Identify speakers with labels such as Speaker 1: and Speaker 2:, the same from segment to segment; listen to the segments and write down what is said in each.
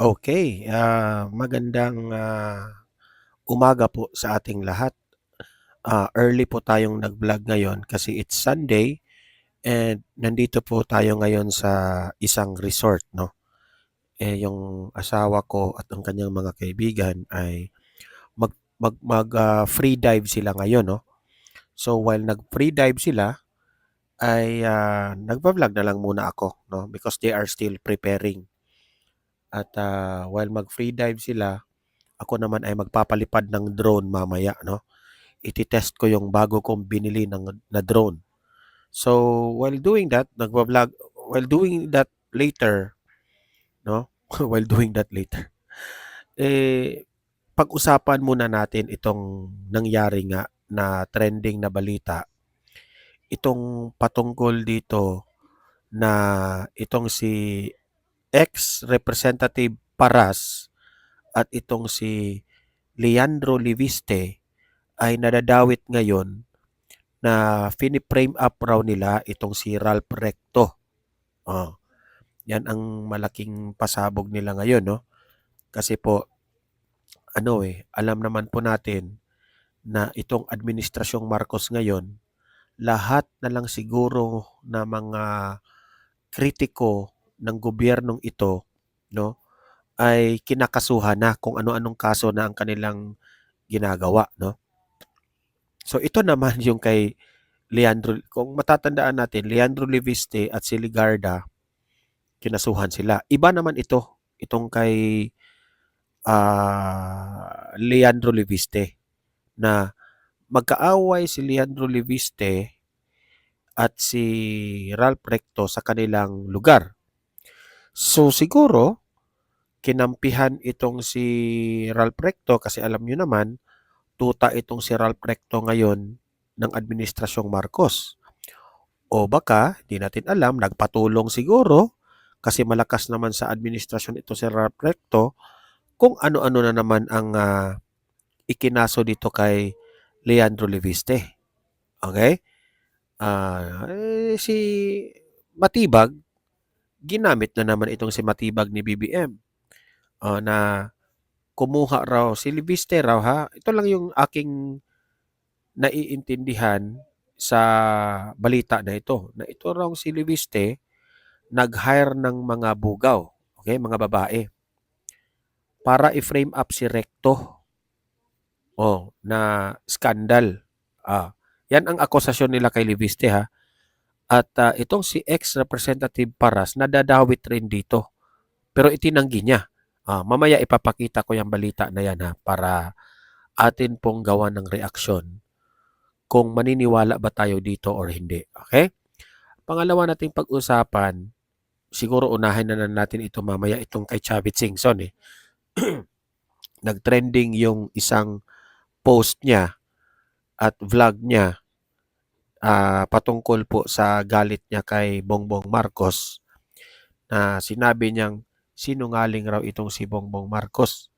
Speaker 1: Okay, magandang, umaga po sa ating lahat. Early po tayong nag-vlog ngayon kasi it's Sunday and nandito po tayo ngayon sa isang resort 'no. Yung asawa ko at ang kanyang mga kaibigan ay free dive sila ngayon 'no. So, while nag-free dive sila ay, nagva-vlog na lang muna ako 'no because they are still preparing at, while mag-free dive sila, ako naman ay magpapalipad ng drone mamaya 'no. Iti-test ko yung bago kong binili na drone. So, while doing that later, no? While doing that later, eh, pag-usapan muna natin itong nangyari nga na trending na balita. Itong patungkol dito na itong si ex-Representative Paras at itong si Leandro Liviste ay nadadawit ngayon na fini-frame up raw nila itong si Ralph Recto. Oh, yan ang malaking pasabog nila ngayon, no? Kasi po, alam naman po natin na itong administrasyong Marcos ngayon, lahat na lang siguro na mga kritiko ng gobyernong ito, no, ay kinakasuhan na kung ano-anong kaso na ang kanilang ginagawa, no? So ito naman yung kay Leandro, kung matatandaan natin, Leandro Liviste at si Ligarda, kinasuhan sila. Iba naman itong kay Leandro Liviste na magkaaway si Leandro Liviste at si Ralph Recto sa kanilang lugar. So siguro, kinampihan itong si Ralph Recto kasi alam nyo naman, tuta itong si Ralph Recto ngayon ng Administrasyong Marcos. O baka, di natin alam, nagpatulong siguro kasi malakas naman sa administrasyon ito si Ralph Recto kung ano-ano na naman ang ikinaso dito kay Leandro Liviste. Okay? Si Matibag, ginamit na naman itong si Matibag ni BBM na kumuha raw, si Liviste raw ha, ito lang yung aking naiintindihan sa balita na ito raw si Liviste nag-hire ng mga bugaw, okay, mga babae, para i-frame up si Recto na skandal. Yan ang akusasyon nila kay Liviste ha. At itong si ex-representative Paras nadadawit rin dito. Pero itinanggi niya. Mamaya ipapakita ko yung balita na yan ha para atin pong gawa ng reaksyon kung maniniwala ba tayo dito or hindi. Okay? Pangalawa nating pag-usapan, siguro unahin na natin ito mamaya itong kay Chavit Singson eh. Nag-trending yung isang post niya at vlog niya patungkol po sa galit niya kay Bongbong Marcos na sinabi niyang sinungaling raw itong si Bongbong Marcos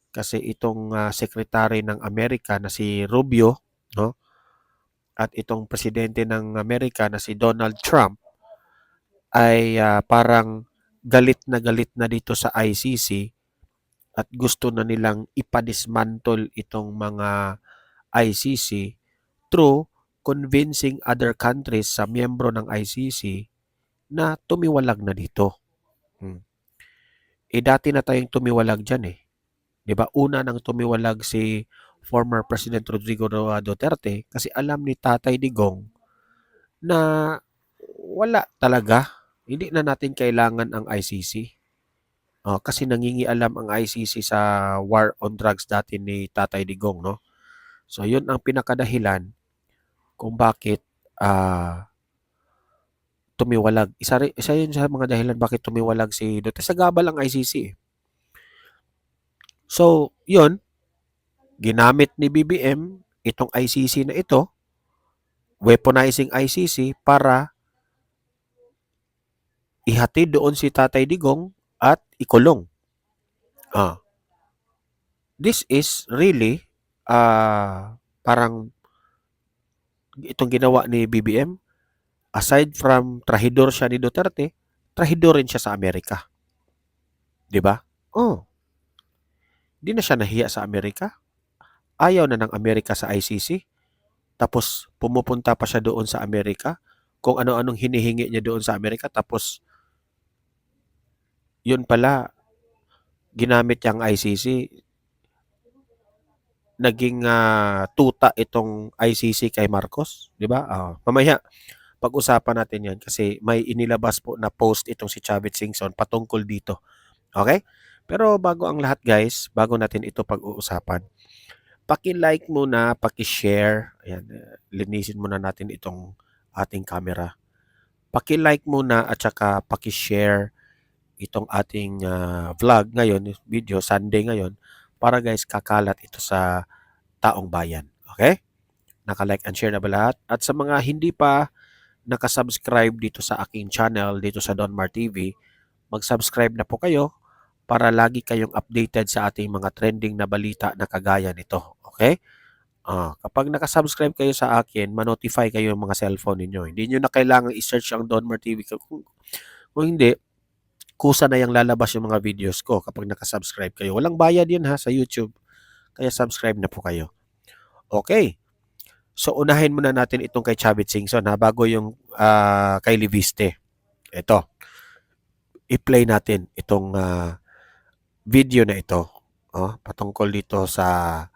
Speaker 1: kasi itong secretary ng Amerika na si Rubio, no, at itong presidente ng Amerika na si Donald Trump ay parang galit na dito sa ICC at gusto na nilang ipadismantle itong mga ICC through convincing other countries sa miyembro ng ICC na tumiwalag na dito. Dati na tayong tumiwalag dyan eh. 'Di ba? Una nang tumiwalag si former President Rodrigo Roa Duterte kasi alam ni Tatay Digong na wala talaga. Hindi na natin kailangan ang ICC. Kasi nangingialam ang ICC sa war on drugs dati ni Tatay Digong, no? So, yun ang pinakadahilan kung bakit tumiwalag. Isa yun sa mga dahilan bakit tumiwalag si Duterte. Sa gabal ang ICC. So, yun, ginamit ni BBM itong ICC na ito, weaponizing ICC para ihatid doon si Tatay Digong at ikulong. This is really parang itong ginawa ni BBM, aside from trahidor siya ni Duterte, trahidor rin siya sa Amerika. 'Di ba? Oh, di na siya nahiya sa Amerika. Ayaw na ng Amerika sa ICC. Tapos pumupunta pa siya doon sa Amerika. Kung ano-anong hinihingi niya doon sa Amerika. Tapos yun pala, ginamit niyang ICC. Naging tuta itong ICC kay Marcos. Di ba? Mamaya, pag-usapan natin yan kasi may inilabas po na post itong si Chavit Singson patungkol dito. Okay? Pero bago ang lahat guys, bago natin ito pag-uusapan, paki-like muna, paki-share. Ayan, linisin muna natin itong ating camera. Paki-like muna at saka paki-share itong ating vlog ngayon, video, Sunday ngayon, para guys kakalat ito sa taong bayan. Okay? Naka-like and share na ba lahat? At sa mga hindi pa nakasubscribe dito sa aking channel, dito sa Donmar TV, mag-subscribe na po kayo para lagi kayong updated sa ating mga trending na balita na kagaya nito. Okay? Kapag nakasubscribe kayo sa akin, ma-notify kayo yung mga cellphone ninyo. Hindi nyo na kailangan i-search ang Donmar TV. Kung hindi, kusa na yung lalabas yung mga videos ko kapag nakasubscribe kayo. Walang bayad yun ha sa YouTube. Kaya subscribe na po kayo. Okay. So unahin muna natin itong kay Chavit Singson ha, bago yung kay Liviste. Ito. I-play natin itong video na ito. Patungkol dito sa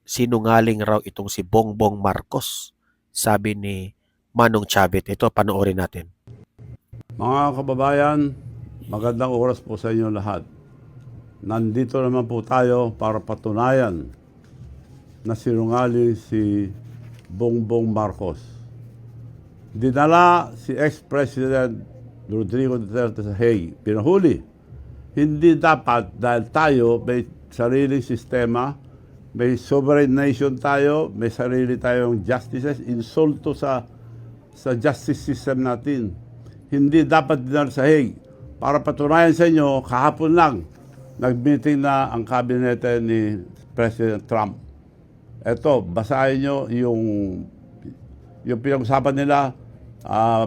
Speaker 1: sinungaling raw itong si Bongbong Marcos. Sabi ni Manong Chavit. Ito, panoorin natin.
Speaker 2: Mga kababayan, magandang oras po sa inyo lahat. Nandito naman po tayo para patunayan na sinungaling si Bongbong Marcos. Dinala si ex-President Rodrigo Duterte sa Hague. Pinahuli. Hindi dapat dahil tayo may sariling sistema, may sovereign nation tayo, may sarili tayong justices, insulto sa justice system natin. Hindi dapat dinala sa Hague. Para patunayan sa inyo, kahapon lang, nag-meeting na ang kabinete ni President Trump. Eto, basahin nyo yung pinag-usapan nila,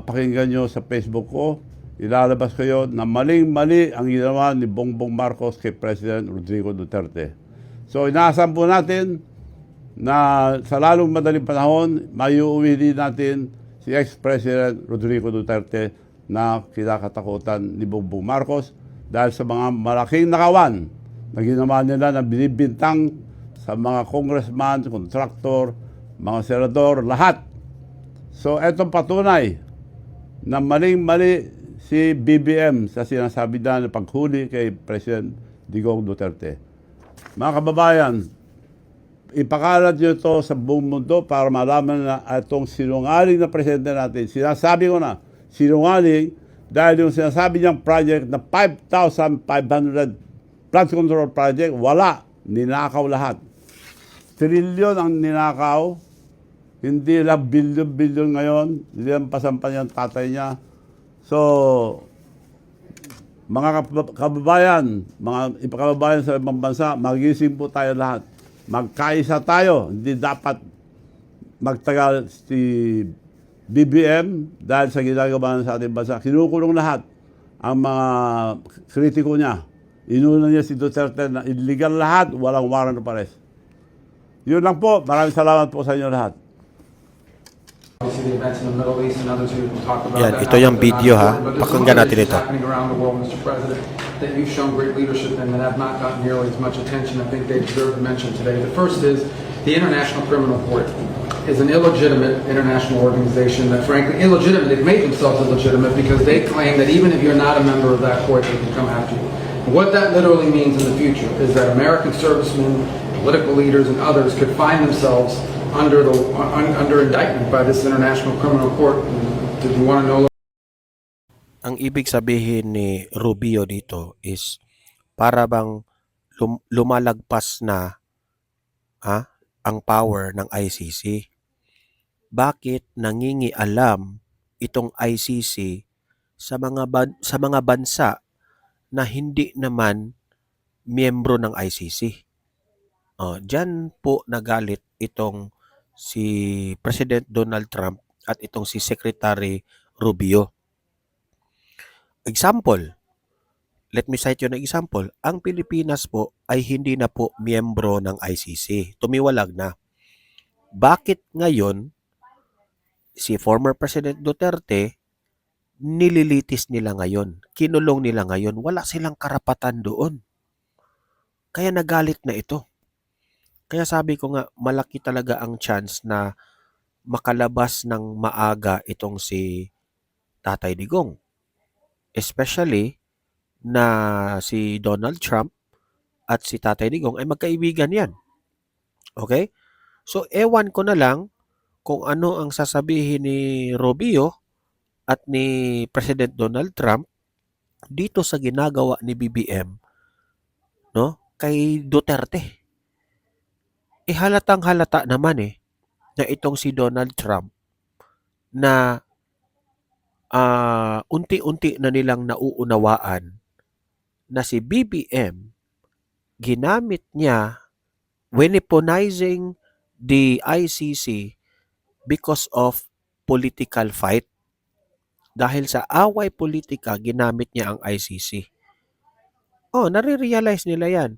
Speaker 2: pakinggan nyo sa Facebook ko, ilalabas kayo na maling-mali ang ginawa ni Bongbong Marcos kay President Rodrigo Duterte. So, inaasahan po natin na sa lalong madaling panahon, mayuuwi din natin si ex-President Rodrigo Duterte na kinakatakutan ni Bongbong Marcos dahil sa mga malaking nakawan na ginawa nila na binibintang sa mga congressman, kontraktor, mga senador, lahat. So, etong patunay na maling-mali si BBM sa sinasabi na paghuli kay President Digong Duterte. Mga kababayan, ipakalat nyo ito sa buong mundo para malaman na itong sinungaling na presidente natin. Sinasabi ko na, sinungaling dahil yung sinasabi niyang project na 5,500 flood control project, wala. Ninakaw lahat. Trilyon ang ninakaw. Hindi lang bilyon-bilyon ngayon. Hindi lang pasampan yung tatay niya. So, mga kababayan, mga ipakababayan sa ibang bansa, magising po tayo lahat. Magkaisa tayo. Hindi dapat magtagal si BBM dahil sa ginagawa sa ating bansa. Kinukulong lahat ang mga kritiko niya. Inuna niya si Duterte na illegal lahat, walang warrant of arrest. Yun lang po. Maraming salamat po sa inyo lahat.
Speaker 1: Yan, ito yung video ha. Pakinggan natin ito.
Speaker 3: That you've shown great leadership in that have not gotten nearly as much attention. I think they deserve to mention today. The first is the International Criminal Court is an illegitimate international organization that frankly, illegitimate, they've made themselves illegitimate because they claim that even if you're not a member of that court, they can come after you. What that literally means in the future is that American servicemen, political leaders, and others could find themselves under indictment by this International Criminal Court. Did you want to know?
Speaker 1: Ang ibig sabihin ni Rubio dito is para bang lumalagpas na ang power ng ICC. Bakit nangingialam itong ICC sa mga bansa na hindi naman miyembro ng ICC? Diyan po nagalit itong si President Donald Trump at itong si Secretary Rubio. Example, let me cite you an example. Ang Pilipinas po ay hindi na po miyembro ng ICC. Tumiwalag na. Bakit ngayon si former President Duterte nililitis nila ngayon? Kinulong nila ngayon. Wala silang karapatan doon. Kaya nagalit na ito. Kaya sabi ko nga, malaki talaga ang chance na makalabas ng maaga itong si Tatay Digong. Especially na si Donald Trump at si Tatay Digong ay magkaibigan yan. Okay? So, ewan ko na lang kung ano ang sasabihin ni Rubio at ni President Donald Trump dito sa ginagawa ni BBM, no? Kay Duterte. Halatang halata naman na itong si Donald Trump na unti-unti na nilang nauunawaan na si BBM ginamit niya weaponizing the ICC because of political fight. Dahil sa away politika, ginamit niya ang ICC. Nare-realize nila yan.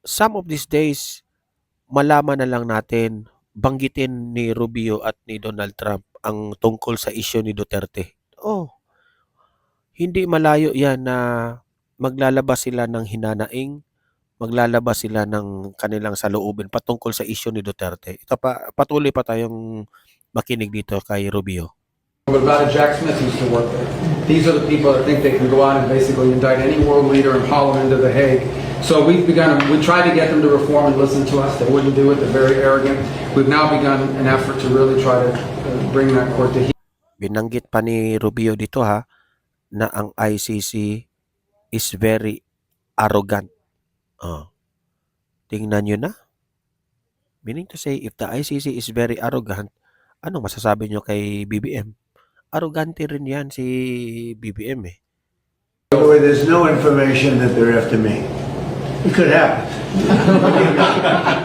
Speaker 1: Some of these days, malaman na lang natin, banggitin ni Rubio at ni Donald Trump ang tungkol sa issue ni Duterte. Hindi malayo yan na maglalabas sila ng hinanaing, maglalabas sila ng kanilang saloobin patungkol sa issue ni Duterte. Ito patuloy pa tayong makinig dito kay Rubio.
Speaker 3: What about Jack Smith used to work there? These are the people that think they can go out and basically indict any world leader and haul them into The Hague. So we tried to get them to reform and listen to us. They wouldn't do it. They're very arrogant. We've now begun an effort to really try to bring that court to heel.
Speaker 1: Binanggit pa ni Rubio dito na ang ICC is very arrogant. Tingnan nyo na. Meaning to say, if the ICC is very arrogant, ano masasabi nyo kay BBM? Arrogante rin yan si BBM
Speaker 4: By the way, there's no information that they're after me. It could happen.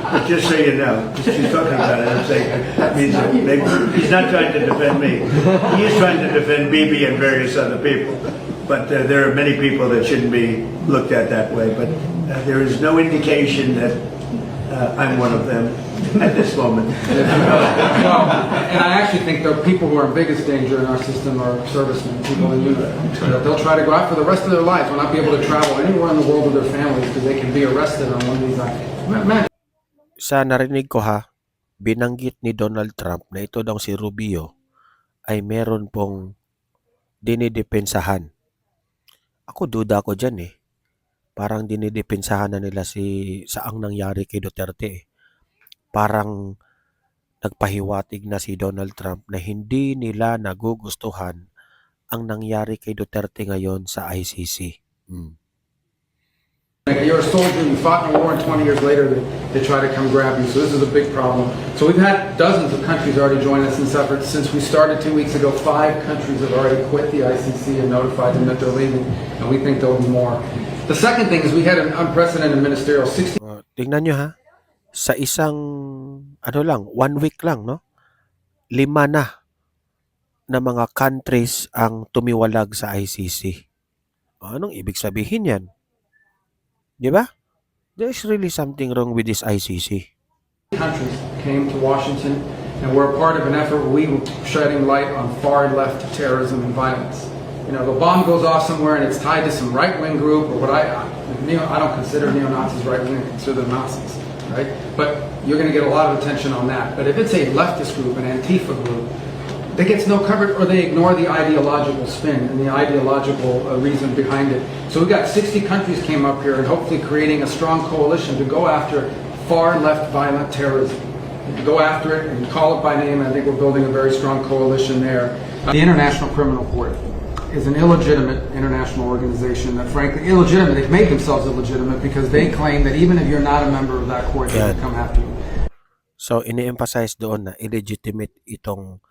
Speaker 4: But just so you know, she's talking about it, I'm saying that means that maybe he's not trying to defend me. He is trying to defend Bibi and various other people. But there are many people that shouldn't be looked at that way. But there is no indication that I'm one of them at this moment.
Speaker 3: No, and I actually think the people who are in biggest danger in our system are servicemen, people in unit. They'll try to go out for the rest of their lives, will not be able to travel anywhere in the world with their families because they can be arrested on one of these acts.
Speaker 1: Sa narinig ko binanggit ni Donald Trump na ito daw si Rubio ay meron pong dinidepensahan. Ako duda ko dyan Parang dinidepensahan na nila saang nangyari kay Duterte Parang nagpahiwatig na si Donald Trump na hindi nila nagugustuhan ang nangyari kay Duterte ngayon sa ICC.
Speaker 3: You're a soldier, you fought in a war, and 20 years later they try to come grab you. So this is a big problem. So we've had dozens of countries already join us in this effort. Since we started 2 weeks ago, 5 countries have already quit the ICC and notified them that they're leaving, and we think there'll be more. The second thing is we had an unprecedented ministerial 60.
Speaker 1: Tingnan nyo sa isang 1 week lang, no? 5 na mga countries ang tumiwalag sa ICC. Anong ibig sabihin yan? Di ba? There's really something wrong with this ICC.
Speaker 3: Countries came to Washington and were a part of an effort where we were shedding light on far left terrorism and violence. You know, the bomb goes off somewhere and it's tied to some right-wing group, or I don't consider neo-Nazis right-wing, I consider them Nazis, right? But you're going to get a lot of attention on that. But if it's a leftist group, an Antifa group, that gets no coverage, or they ignore the ideological spin and the ideological reason behind it. So we've got 60 countries came up here and hopefully creating a strong coalition to go after far left violent terrorism. Go after it and call it by name. I think we're building a very strong coalition there. The International Criminal Court is an illegitimate international organization that frankly, illegitimate, they've made themselves illegitimate because they claim that even if you're not a member of that court, they can come after you.
Speaker 1: So, ini-emphasize doon na illegitimate itong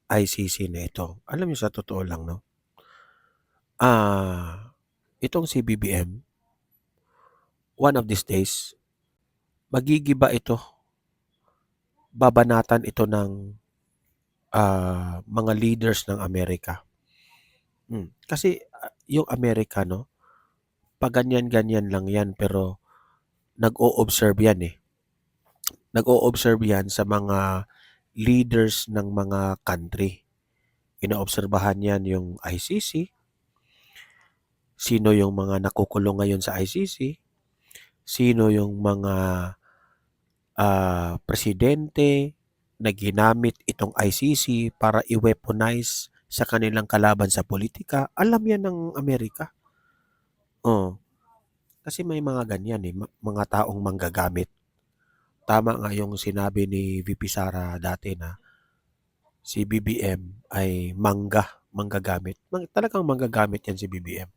Speaker 1: ICC na ito. Alam niyo sa totoo lang, no? Itong si BBM, one of these days, magigiba ito. Babanatan ito ng mga leaders ng Amerika. Kasi yung Amerika, no, paganyan-ganyan lang yan pero nag-o-observe yan eh. Nag-o-observe yan sa mga leaders ng mga country. Inoobserbahan yan yung ICC, sino yung mga nakukulong ngayon sa ICC, sino yung mga presidente na ginamit itong ICC para i-weaponize sa kanilang kalaban sa politika. Alam yan ng Amerika. Oh, kasi may mga ganyan eh, mga taong manggagamit. Tama nga yung sinabi ni VP Sara dati na si BBM ay manggagamit. Talagang manggagamit yan si BBM.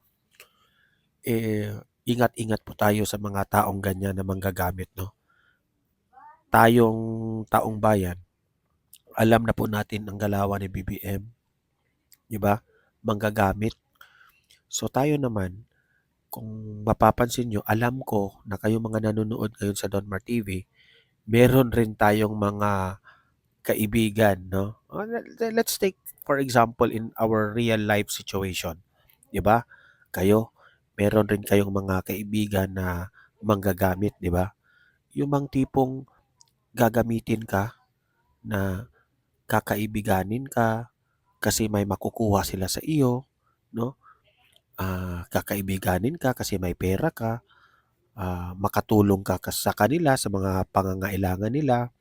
Speaker 1: Ingat-ingat po tayo sa mga taong ganyan na manggagamit, no? Tayong taong bayan, alam na po natin ang galawan ni BBM, di ba? Manggagamit. So tayo naman, kung mapapansin nyo, alam ko na kayo mga nanonood ngayon sa Donmar TV, meron rin tayong mga kaibigan, no? Let's take for example in our real life situation, 'di ba? Kayo, meron rin kayong mga kaibigan na manggagamit, 'di ba? Yung bang tipong gagamitin ka na kakaibiganin ka kasi may makukuha sila sa iyo, no? Kakaibiganin ka kasi may pera ka, makatulong ka sa kanila sa mga pangangailangan nila.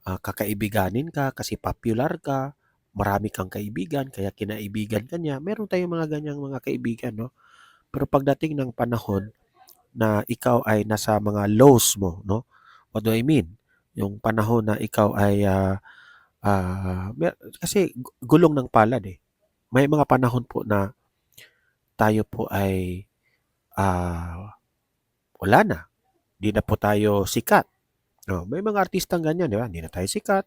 Speaker 1: Kakaibiganin ka kasi popular ka, marami kang kaibigan, kaya kinaibigan ka niya. Meron tayong mga ganyang mga kaibigan, no? Pero pagdating ng panahon na ikaw ay nasa mga lows mo, no? What do I mean? Yung panahon na ikaw ay, kasi gulong ng palad eh. May mga panahon po na tayo po ay wala na. Di na po tayo sikat. No, may mga artistang ganyan, di ba? Hindi na tayo sikat.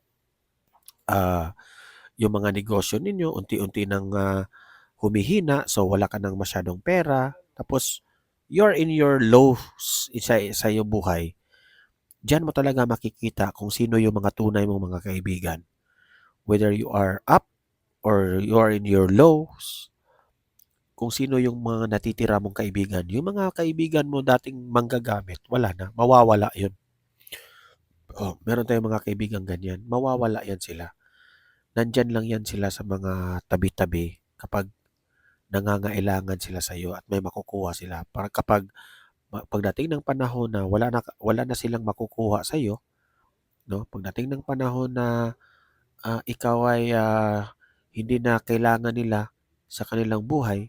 Speaker 1: Yung mga negosyo ninyo, unti-unti nang humihina, so wala ka nang masyadong pera. Tapos, you're in your lows sa iyong buhay. Diyan mo talaga makikita kung sino yung mga tunay mong mga kaibigan. Whether you are up or you are in your lows, kung sino yung mga natitira mong kaibigan. Yung mga kaibigan mo dating manggagamit, wala na, mawawala yun. Meron tayong mga kaibigan ganyan, mawawala yan sila. Nandyan lang yan sila sa mga tabi-tabi kapag nangangailangan sila sa iyo at may makukuha sila. Para kapag pagdating ng panahon na wala na silang makukuha sa iyo, no? Pagdating ng panahon na ikaw ay hindi na kailangan nila sa kanilang buhay,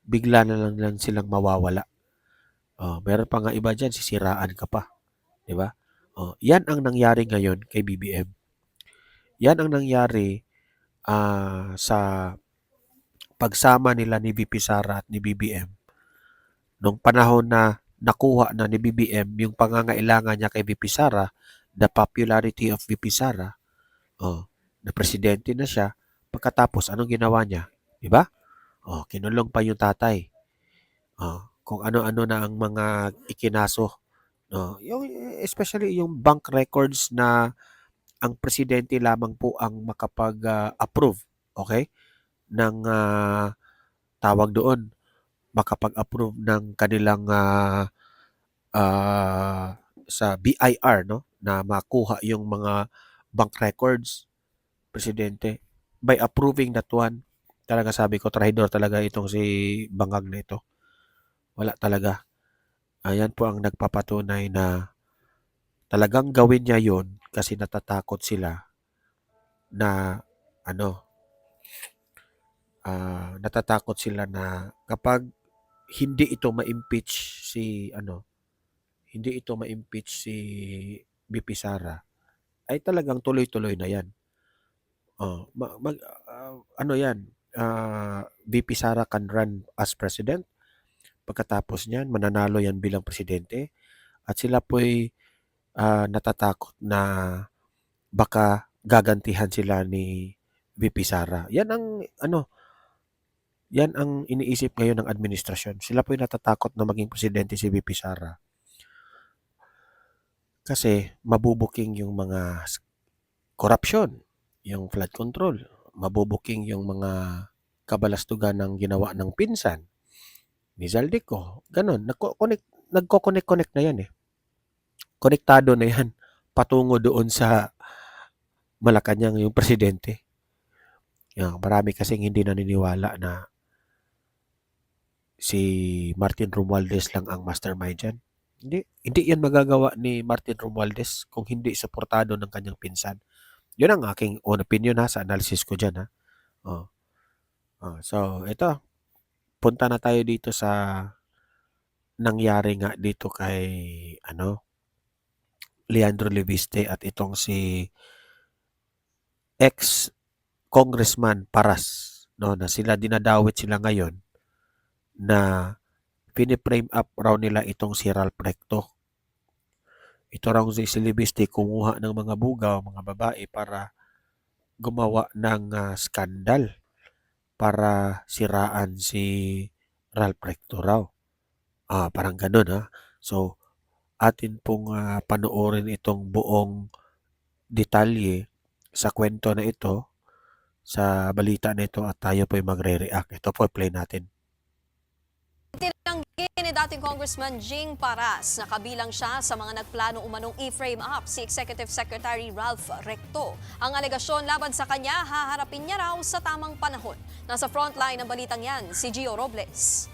Speaker 1: bigla na lang silang mawawala. Meron pa nga iba diyan, sisiraan ka pa, 'di ba? Yan ang nangyari ngayon kay BBM. Yan ang nangyari sa pagsama nila ni VP Sara at ni BBM. Nung panahon na nakuha na ni BBM yung pangangailangan niya kay VP Sara, the popularity of VP Sara, na presidente na siya, pagkatapos anong ginawa niya? 'Di ba? Kinulong pa yung tatay. Kung ano-ano na ang mga ikinaso. Yung, especially yung bank records na ang presidente lamang po ang makapag-approve, okay? Ng tawag doon, makapag-approve ng kanilang sa BIR, no? Na makuha yung mga bank records, presidente. By approving that one, talaga sabi ko, trahidor talaga itong si Bangag na ito. Wala talaga. Ayan po ang nagpapatunay na talagang gawin niya yon kasi natatakot sila na natatakot sila na kapag hindi ito ma-impeach hindi ito ma-impeach si BP Sara, ay talagang tuloy-tuloy na yan. Yan, VP Sara can run as president. Pagkatapos niyan, mananalo yan bilang presidente. At sila po'y natatakot na baka gagantihan sila ni VP Sara. Yan ang iniisip ngayon ng administrasyon. Sila po'y natatakot na maging presidente si VP Sara. Kasi mabubuking yung mga korupsyon, yung flood control, mabubuking yung mga kabalastugan ng ginawa ng pinsan, ni Zaldico, gano'n. Nagko-connect na yan eh. Konektado na yan patungo doon sa Malacanang yung presidente. Yan, marami kasing hindi naniniwala na si Martin Romualdez lang ang mastermind dyan. Hindi yan magagawa ni Martin Romualdez kung hindi suportado ng kanyang pinsan. Yun ang aking own opinion ha, sa analysis ko dyan ha. Oh. So, ito. Punta na tayo dito sa nangyari nga dito kay Leandro Leviste at itong si ex-congressman Paras, no, na dinadawit sila ngayon na piniprame up raw nila itong si Ralph Recto. Ito raw si Leviste kumuha ng mga bugaw, mga babae para gumawa ng skandal para siraan si Ralph Recto raw. Parang ganun ha. So, atin pong panoorin itong buong detalye sa kwento na ito, sa balita na ito at tayo po'y magre-react. Ito po, play natin.
Speaker 5: Tinanggi ni dating Congressman Jing Paras na kabilang siya sa mga nagplano umanong i-frame up si Executive Secretary Ralph Recto. Ang alegasyon laban sa kanya, haharapin niya raw sa tamang panahon. Nasa frontline ng balitang yan, si Gio Robles.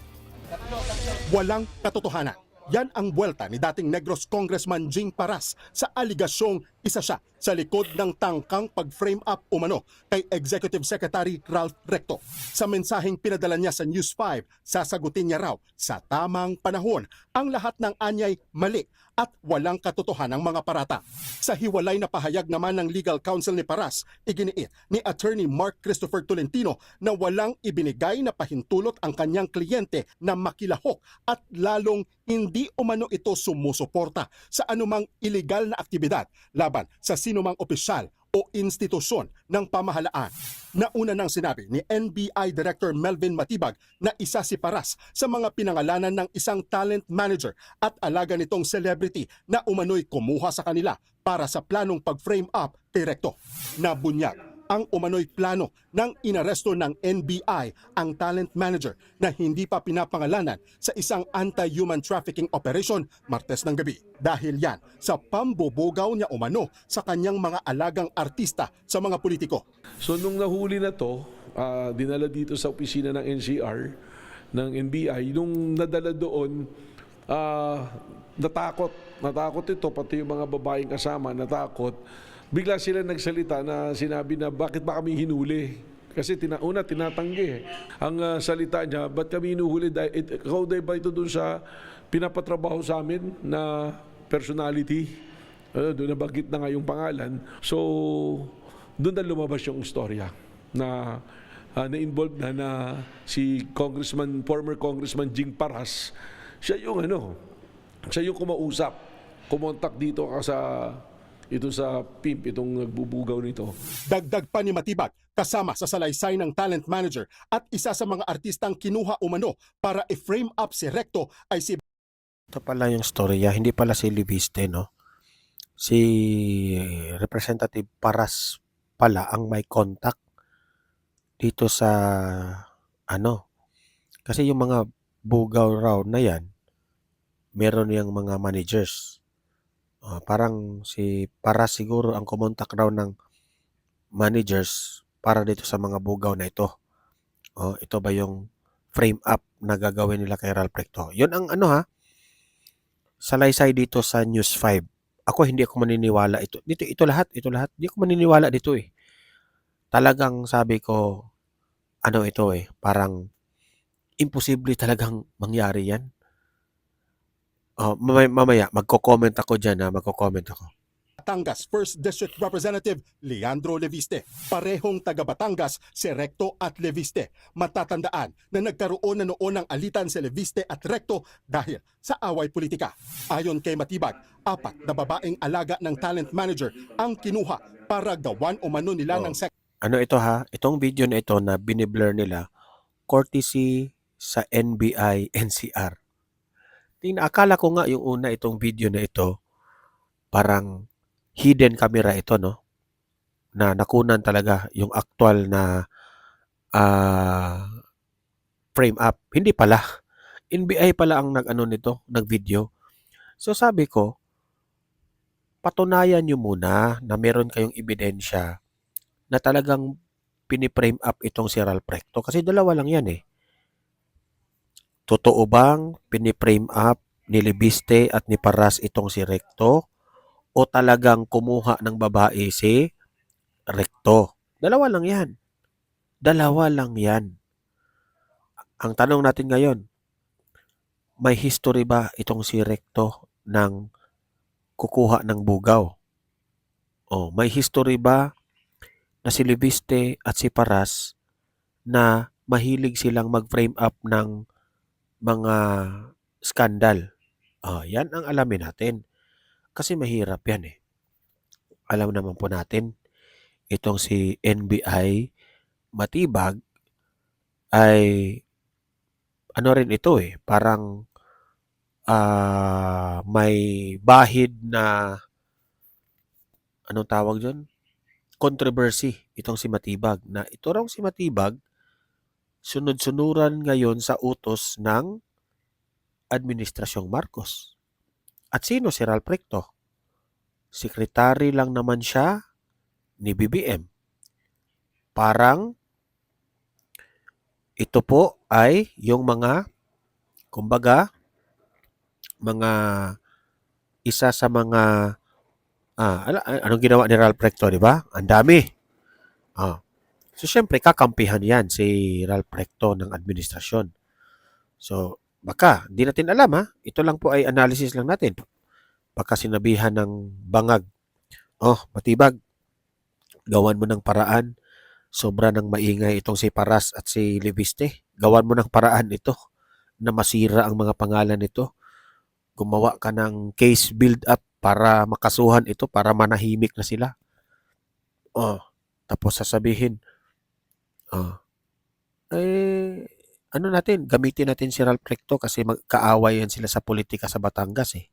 Speaker 6: Walang katotohanan. Yan ang buwelta ni dating Negros Congressman Jing Paras sa aligasyong isa siya sa likod ng tangkang pag-frame up umano kay Executive Secretary Ralph Recto. Sa mensaheng pinadala niya sa News 5, sasagutin niya raw sa tamang panahon ang lahat ng anyay mali at walang katotohanang mga parata. Sa hiwalay na pahayag naman ng legal counsel ni Paras, iginiit ni Attorney Mark Christopher Tolentino na walang ibinigay na pahintulot ang kanyang kliyente na makilahok at lalong hindi umano ito sumusuporta sa anumang illegal na aktibidad laban sa sinumang opisyal o institusyon ng pamahalaan. Nauna nang sinabi ni NBI Director Melvin Matibag na isa si Paras sa mga pinangalanan ng isang talent manager at alaga nitong celebrity na umano'y kumuha sa kanila para sa planong pag-frame up kay Recto. Nabunyag ang umano'y plano ng inaresto ng NBI ang talent manager na hindi pa pinapangalanan sa isang anti-human trafficking operation Martes ng gabi. Dahil yan sa pambubugaw niya umano sa kanyang mga alagang artista sa mga politiko.
Speaker 7: So nung nahuli na to, dinala dito sa opisina ng NCR, ng NBI, nung nadala doon, natakot ito, pati yung mga babaeng kasama, natakot. Bigla sila nagsalita na sinabi na bakit ba kami hinuli? Kasi tinatanggi. Ang salita niya, ba't kami hinuhuli? Ikaw ba ito dun sa pinapatrabaho sa amin na personality? Doon nabanggit na nga yung pangalan. So, doon na lumabas yung istorya na na-involved na si former Congressman Jing Paras. Siya yung kumausap, kumontak dito sa PIMP, itong nagbubugaw nito.
Speaker 6: Dagdag pa ni Matibag, kasama sa salaysay ng talent manager at isa sa mga artistang kinuha umano para i-frame up si Recto ay si
Speaker 1: Ito pala yung storya, hindi pala si Leviste, no? Si Representative Paras pala ang may contact dito sa kasi yung mga bugaw raw na yan, meron yung mga managers. Parang si Paras siguro ang kumontak raw ng managers para dito sa mga bugaw na ito. Ito ba yung frame up na gagawin nila kay Ralph Recto? Yun ang salaysay dito sa News 5. Ako hindi ako maniniwala ito. Ito lahat. Hindi ako maniniwala dito eh. Talagang sabi ko, parang imposible talagang mangyari yan. Mamaya, magko-comment ako dyan magko-comment ako.
Speaker 6: Batangas 1st District Representative Leandro Leviste. Parehong taga Batangas si Recto at Leviste. Matatandaan na nagkaroon na noon ng alitan si Leviste at Recto dahil sa away politika. Ayon kay Matibag, 4 na babaeng alaga ng talent manager ang kinuha para gawan umano nila ng
Speaker 1: Itong video na ito na biniblur nila, courtesy sa NBI NCR. Akala ko nga yung una itong video na ito, parang hidden camera ito, no? Na nakunan talaga yung actual na frame up. Hindi pala. NBI pala ang nag-ano nito, nag-video. So sabi ko, patunayan nyo muna na meron kayong ebidensya na talagang piniprame up itong si Ralph Recto. Kasi dalawa lang yan eh. Totoo bang piniprame up ni Libiste at ni Paras itong si Recto? O talagang kumuha ng babae si Recto? Dalawa lang yan. Dalawa lang yan. Ang tanong natin ngayon, may history ba itong si Recto ng kukuha ng bugaw? O may history ba na si Libiste at si Paras na mahilig silang mag-frame up ng mga skandal? Yan ang alamin natin. Kasi mahirap yan eh. Alam naman po natin, itong si NBI Matibag ay ano rin ito eh, parang may bahid na anong tawag dyan? Controversy itong si Matibag. Na ito raw si Matibag, sunod-sunuran ngayon sa utos ng Administrasyong Marcos. At sino si Ralph Recto? Sekretary lang naman siya ni BBM. Parang ito po ay yung mga, kumbaga, mga isa sa mga anong ginawa ni Ralph Recto, di ba? Ang dami. So, syempre, kakampihan yan si Ralph Recto ng administrasyon. So, baka, di natin alam ha. Ito lang po ay analysis lang natin. Baka sinabihan ng bangag, Matibag, gawan mo ng paraan. Sobra ng maingay itong si Paras at si Libiste. Gawan mo ng paraan ito na masira ang mga pangalan nito. Gumawa ka ng case build-up para makasuhan ito, para manahimik na sila. Tapos sasabihin, ano natin, gamitin natin si Ralph Recto kasi magkaaway yan sila sa politika sa Batangas eh.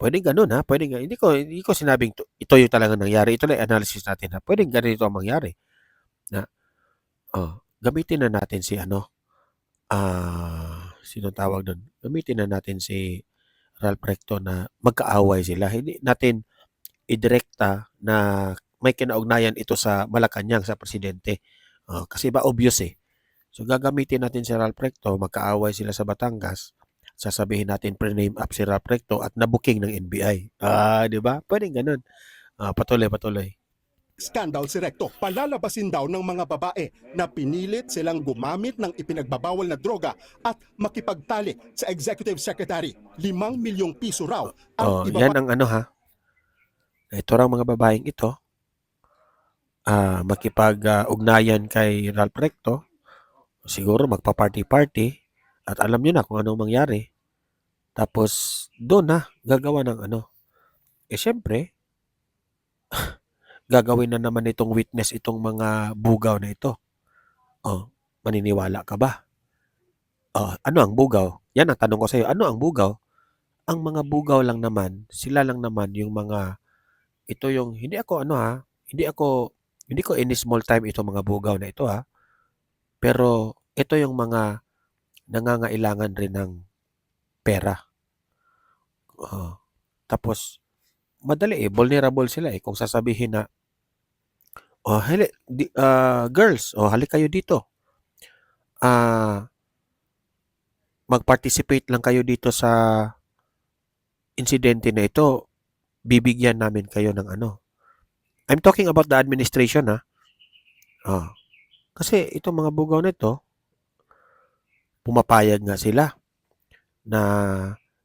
Speaker 1: Pwedeng ganun ha, pwedeng hindi ko sinabing ito yung talagang nangyari. Ito lang analysis natin ha. Pwedeng ganito ang mangyari. Na gamitin na natin si sino tawag doon? Gamitin na natin si Ralph Recto na magkaaway sila. Hindi natin idirekta na may kinaugnayan ito sa Malacanang, sa presidente. Kasi ba obvious eh. So gagamitin natin si Ralph Recto, magkaaway sila sa Batangas. Sasabihin natin pre-name up si Ralph Recto at nabuking ng NBI. Di ba? Pwedeng ganun. Patuloy.
Speaker 6: Skandal si Recto, palalabasin daw ng mga babae na pinilit silang gumamit ng ipinagbabawal na droga at makipagtalik sa executive secretary. 5 milyong piso raw ang
Speaker 1: Yan ang ano ha. Ito raw mga babaeng ito, makipag-ugnayan kay Ralph Recto, siguro magpa-party-party, at alam nyo na kung anong mangyari. Tapos, doon na, gagawa ng ano. Siyempre, gagawin na naman itong witness itong mga bugaw na ito. Maniniwala ka ba? Ano ang bugaw? Yan ang tanong ko sa iyo. Ano ang bugaw? Ang mga bugaw lang naman, sila lang naman yung mga, ito yung, hindi ko in small time itong mga bugaw na ito ha. Pero, ito yung mga nangangailangan rin ng pera. Tapos, madali eh, vulnerable sila eh. Kung sasabihin na, girls, halik kayo dito. Mag-participate lang kayo dito sa insidente na ito. Bibigyan namin kayo ng ano. I'm talking about the administration ha. Kasi itong mga bugaw na ito, pumapayag nga sila na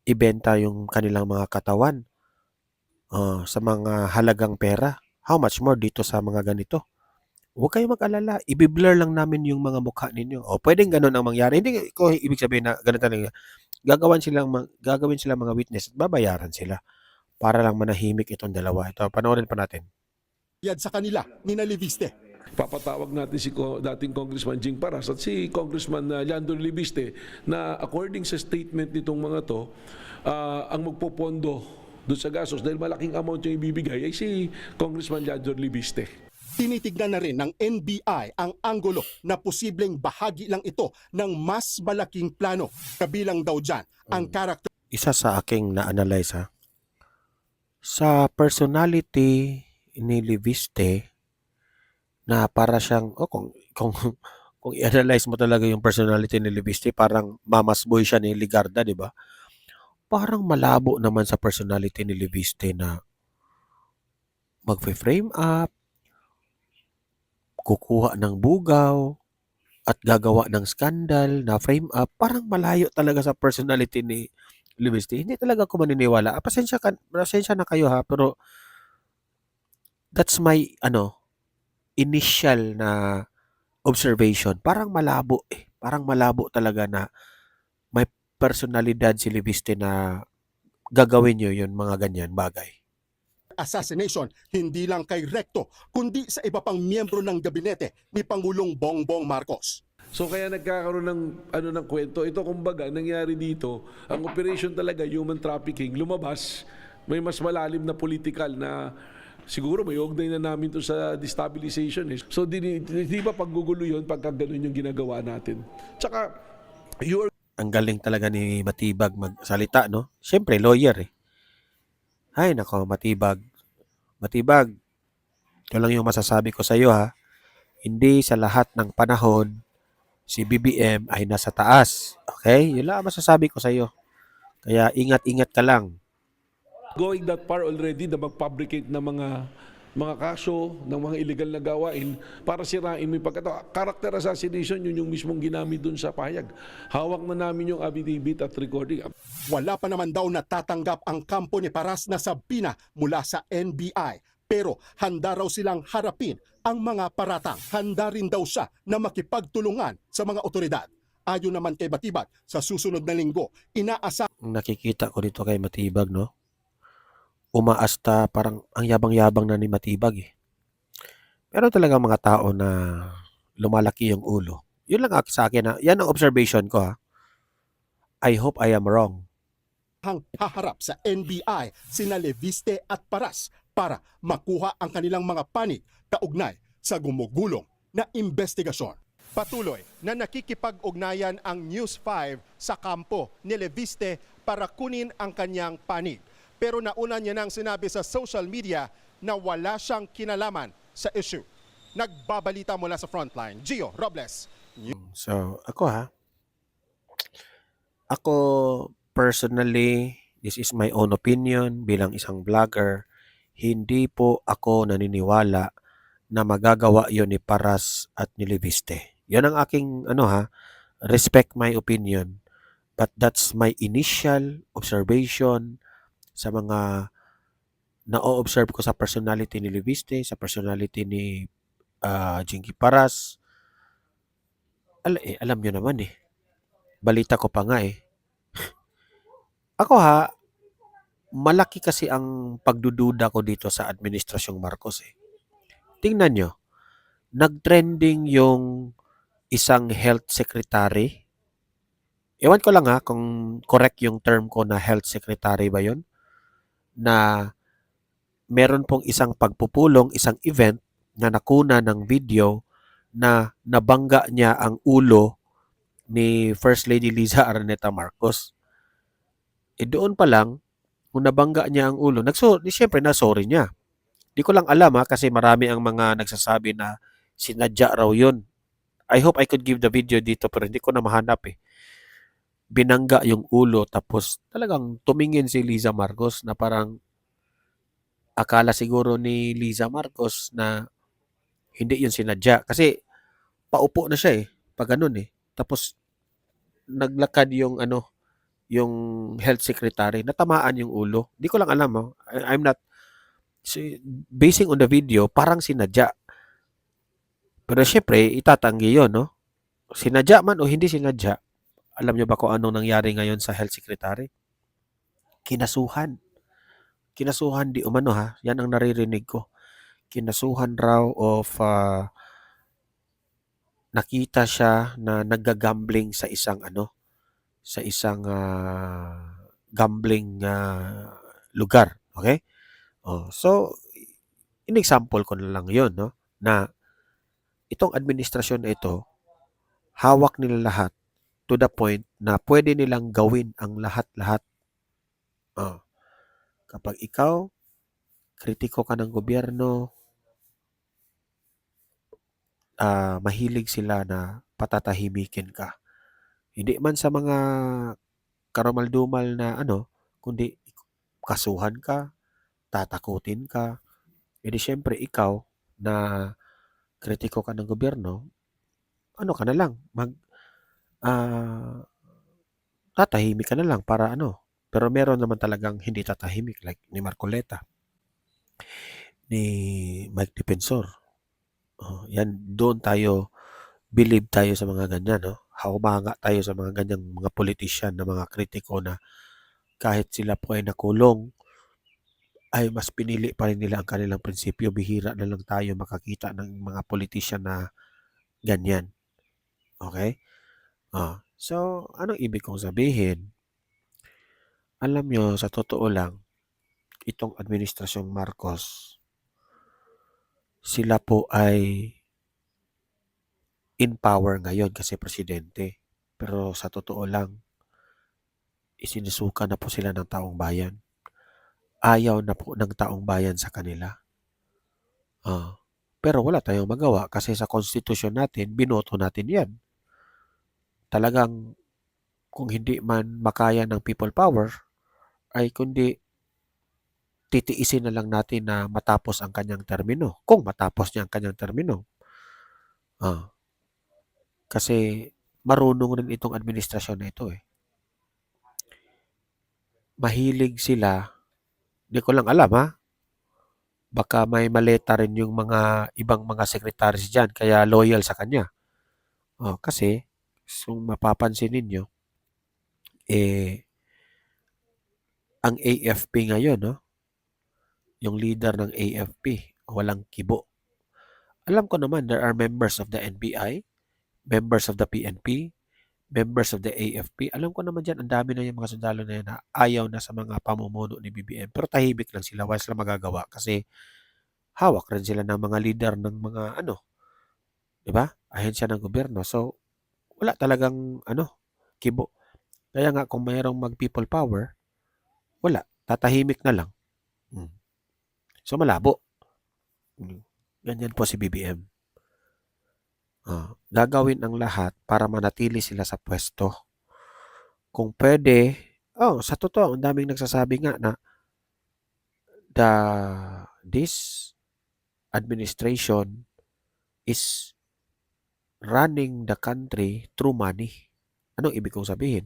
Speaker 1: ibenta yung kanilang mga katawan sa mga halagang pera. How much more dito sa mga ganito? Huwag kayong mag-alala. I-blur lang namin yung mga mukha ninyo. Pwedeng ganun ang mangyari. Hindi ko ibig sabihin na ganun talaga. Gagawin sila mga witness at babayaran sila para lang manahimik itong dalawa. Ito, panoorin pa natin.
Speaker 6: Yad sa kanila, ni Libiste.
Speaker 7: Papatawag natin si dating Congressman Jing Paras at si Congressman Leandro Libiste na according sa statement nitong mga to, ang magpopondo doon sa gastos dahil malaking amount yung ibibigay ay si Congressman Leandro Libiste.
Speaker 6: Tinitignan na rin ng NBI ang anggulo na posibleng bahagi lang ito ng mas malaking plano. Kabilang daw dyan ang character
Speaker 1: Isa sa aking na-analyze ha, sa personality ni Leviste na para siyang, kung i-analyze mo talaga yung personality ni Leviste, parang mamas boy siya ni Ligarda, di ba? Parang malabo naman sa personality ni Leviste na magfe-frame up, kukuha ng bugaw, at gagawa ng skandal na frame up. Parang malayo talaga sa personality ni Leviste. Hindi talaga ako maniniwala. Pasensya na kayo ha, pero that's my initial na observation. Parang malabo eh. Parang malabo talaga na may personalidad si Leviste na gagawin nyo yun, mga ganyan bagay.
Speaker 6: assassination hindi lang kay Recto kundi sa iba pang miyembro ng gabinete ni Pangulong Bongbong Marcos.
Speaker 7: So kaya nagkakaroon ng kwento. Ito kumbaga nangyari dito, ang operation talaga human trafficking lumabas, may mas malalim na political na siguro may ugnay na namin to sa destabilization eh. So di ba paggugulo yun pagka ganun yung ginagawa natin. Tsaka
Speaker 1: Ang galing talaga ni Matibag magsalita, no? Siyempre, lawyer eh. Ay, nako, Matibag. Matibag, ito lang yung masasabi ko sa iyo ha. Hindi sa lahat ng panahon, si BBM ay nasa taas. Okay? Yun lang ang masasabi ko sa iyo. Kaya ingat-ingat ka lang.
Speaker 7: going that far already na mag-fabricate ng mga kaso, ng mga illegal na gawain para sirain mo yung pagkatao. Character assassination, yun yung mismong ginamit dun sa pahayag. Hawak na namin yung affidavit at recording.
Speaker 6: Wala pa naman daw natatanggap ang kampo ni Paras na sabina mula sa NBI. Pero handa raw silang harapin ang mga paratang. Handa rin daw siya na makipagtulungan sa mga otoridad. Ayon naman kay Batibag, sa susunod na linggo, inaasa
Speaker 1: Ang nakikita ko dito kay Matibag, no? Umaasta, parang ang yabang-yabang na ni Matibag eh. Meron talaga mga tao na lumalaki yung ulo. Yun lang sa akin ha. Yan ang observation ko ha. I hope I am wrong.
Speaker 6: haharap sa NBI sina Leviste at Paras para makuha ang kanilang mga panig kaugnay sa gumugulong na investigasyon. Patuloy na nakikipag-ugnayan ang News 5 sa kampo ni Leviste para kunin ang kanyang panig. Pero nauna niya nang sinabi sa social media na wala siyang kinalaman sa issue. Nagbabalita mula sa Frontline, Gio Robles.
Speaker 1: So, ako personally, this is my own opinion bilang isang vlogger, hindi po ako naniniwala na magagawa yon ni Paras at ni Leviste. Yan ang aking respect my opinion. But that's my initial observation sa mga na-observe ko sa personality ni Leviste, sa personality ni Jinky Paras. Alam nyo naman eh. Balita ko pa nga eh. Ako malaki kasi ang pagdududa ko dito sa Administrasyong Marcos eh. Tingnan nyo, nag-trending yung isang health secretary. Ewan ko lang kung correct yung term ko na health secretary ba yun? Na meron pong isang pagpupulong, isang event na nakuna ng video na nabangga niya ang ulo ni First Lady Liza Araneta Marcos. Doon pa lang, kung nabangga niya ang ulo, siyempre na-sorry niya. Di ko lang alam kasi marami ang mga nagsasabi na sinadya raw yun. I hope I could give the video dito pero hindi ko na mahanap eh. Binangga yung ulo tapos talagang tumingin si Liza Marcos na parang akala siguro ni Liza Marcos na hindi yun sinadya. Kasi paupo na siya eh, pag ganun eh. Tapos naglakad yung yung health secretary, natamaan yung ulo. Di ko lang alam I'm not, basing on the video, parang sinadya. Pero syempre, itatanggi yun, no? Sinadya man o hindi sinadya, alam nyo ba kung anong nangyari ngayon sa health secretary? Kinasuhan. Kinasuhan di umano yan ang naririnig ko. Kinasuhan raw of nakita siya na naggagambling sa isang gambling lugar. Okay? So, in-example ko na lang yun, no? na itong administrasyon na ito, hawak nila lahat to the point na pwede nilang gawin ang lahat-lahat. Ah, kapag ikaw, kritiko ka ng gobyerno, mahilig sila na patatahimikin ka. Hindi man sa mga karumal-dumal na kundi kasuhan ka, tatakutin ka. Edi syempre ikaw na kritiko ka ng gobyerno, ano ka na lang, ah, tatahimik ka na lang para Pero meron naman talagang hindi tatahimik like ni Marcoleta, ni Mike Defensor. Yan, doon tayo, believe tayo sa mga ganyan, no? Humanga tayo sa mga ganyang mga politician na mga kritiko na kahit sila po ay nakulong, ay mas pinili pa rin nila ang kanilang prinsipyo. Bihira na lang tayo makakita ng mga politician na ganyan. Okay? So, anong ibig kong sabihin? Alam nyo, sa totoo lang, itong administrasyong Marcos, sila po ay in power ngayon kasi presidente. Pero sa totoo lang, isinusuka na po sila ng taong bayan. Ayaw na po ng taong bayan sa kanila. Pero wala tayong magawa kasi sa konstitusyon natin, binoto natin yan. Talagang kung hindi man makaya ng people power, ay kundi titiisin na lang natin na matapos ang kanyang termino. Kung matapos niya ang kanyang termino. Kasi marunong rin itong administrasyon na ito eh. Mahilig sila, di ko lang alam ha, baka may maleta rin yung mga ibang mga secretaries dyan, kaya loyal sa kanya. Kasi, kung mapapansin ninyo, ang AFP ngayon, no? Yung leader ng AFP, walang kibo. Alam ko naman, there are members of the NBI, members of the PNP, members of the AFP. Alam ko naman dyan, ang dami na yung mga sundalo na yan na ayaw na sa mga pamumuno ni BBM. Pero tahimik lang sila, wala sila magagawa kasi hawak rin sila ng mga leader ng mga di ba? Ahensya ng gobyerno. So, wala talagang kibo. Kaya nga kung mayroong mag-people power, wala. Tatahimik na lang. So, malabo. Ganyan po si BBM. Gagawin ang lahat para manatili sila sa pwesto. Kung pwede, sa totoo, ang daming nagsasabi nga na this administration is running the country through money. Anong ibig kong sabihin?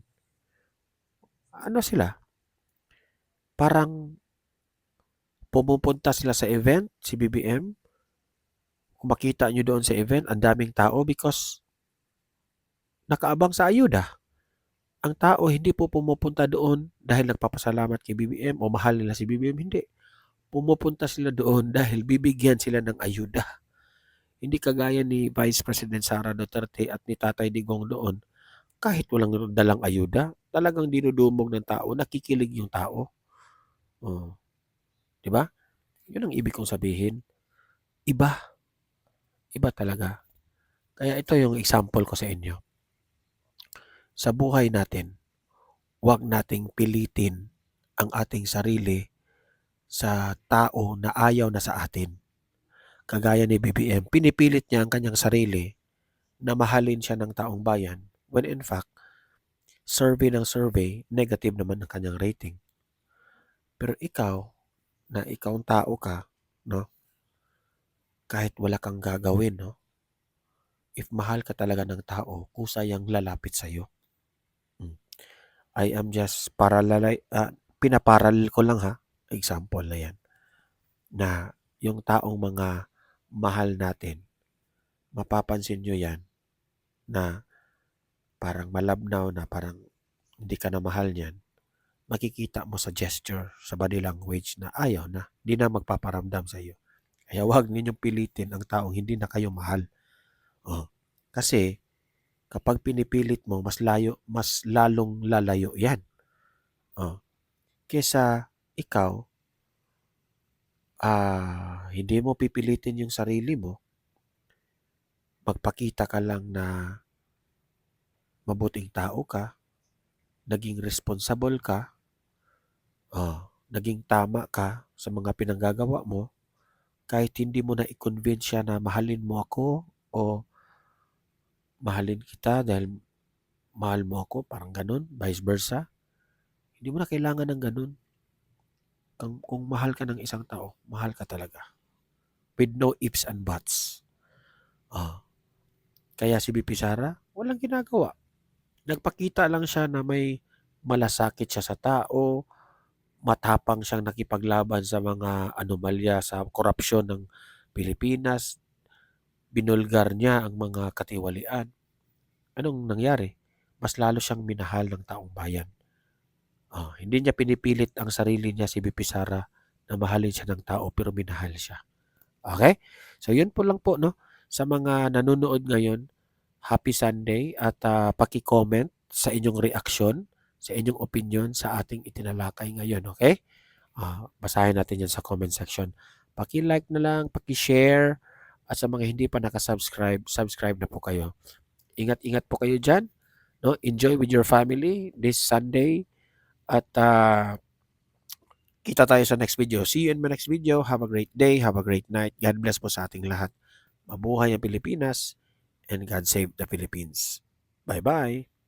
Speaker 1: Ano sila? Parang pumupunta sila sa event, si BBM. Kung makita nyo doon sa event, ang daming tao because nakaabang sa ayuda. Ang tao hindi po pumupunta doon dahil nagpapasalamat kay BBM o mahal nila si BBM. Hindi. Pumupunta sila doon dahil bibigyan sila ng ayuda. Hindi kagaya ni Vice President Sara Duterte at ni Tatay Digong doon. Kahit walang dalang ayuda, talagang dinudumog ng tao, nakikilig yung tao. Di ba? Yun ang ibig kong sabihin. Iba. Iba talaga. Kaya ito yung example ko sa inyo. Sa buhay natin, huwag nating pilitin ang ating sarili sa tao na ayaw na sa atin. Kagaya ni BBM, pinipilit niya ang kanyang sarili na mahalin siya ng taong bayan when in fact, survey ng survey, negative naman ang kanyang rating. Pero ikaw, na ikaw ang tao ka, no? Kahit wala kang gagawin, no? If mahal ka talaga ng tao, kusayang lalapit sa'yo. I am just pinaparallel ko lang ha, example na yan, na yung taong mga mahal natin, mapapansin nyo yan, na parang malabnaw na parang hindi ka na mahal niyan, makikita mo sa gesture, sa body language na ayaw na, hindi na magpaparamdam sa iyo. Kaya huwag ninyong pilitin ang taong hindi na kayo mahal. Kasi kapag pinipilit mo, mas lalong lalayo yan. Kesa ikaw, hindi mo pipilitin yung sarili mo, magpakita ka lang na mabuting tao ka, naging responsible ka, naging tama ka sa mga pinanggagawa mo, kahit hindi mo na i-convince siya na mahalin mo ako o mahalin kita dahil mahal mo ako, parang ganun, vice versa. Hindi mo na kailangan ng ganun. Kung mahal ka ng isang tao, mahal ka talaga. With no ifs and buts. Kaya si BP Sara, walang ginagawa. Nagpakita lang siya na may malasakit siya sa tao, matapang siyang nakipaglaban sa mga anomalya sa korupsyon ng Pilipinas, binulgar niya ang mga katiwalian. Anong nangyari? Mas lalo siyang minahal ng taong bayan. Hindi niya pinipilit ang sarili niya, si BP Sara, na mahalin siya ng tao pero minahal siya. Okay? So yun po lang po, no? Sa mga nanonood ngayon, happy Sunday at paki-comment sa inyong reaksyon, sa inyong opinion sa ating itinalakay ngayon, okay? Basahin natin yan sa comment section. Paki-like na lang, paki-share, at sa mga hindi pa nakasubscribe, subscribe na po kayo. Ingat-ingat po kayo dyan. No? Enjoy with your family this Sunday. At kita tayo sa next video. See you in my next video. Have a great day. Have a great night. God bless po sa ating lahat. Mabuhay ang Pilipinas and God save the Philippines. Bye-bye.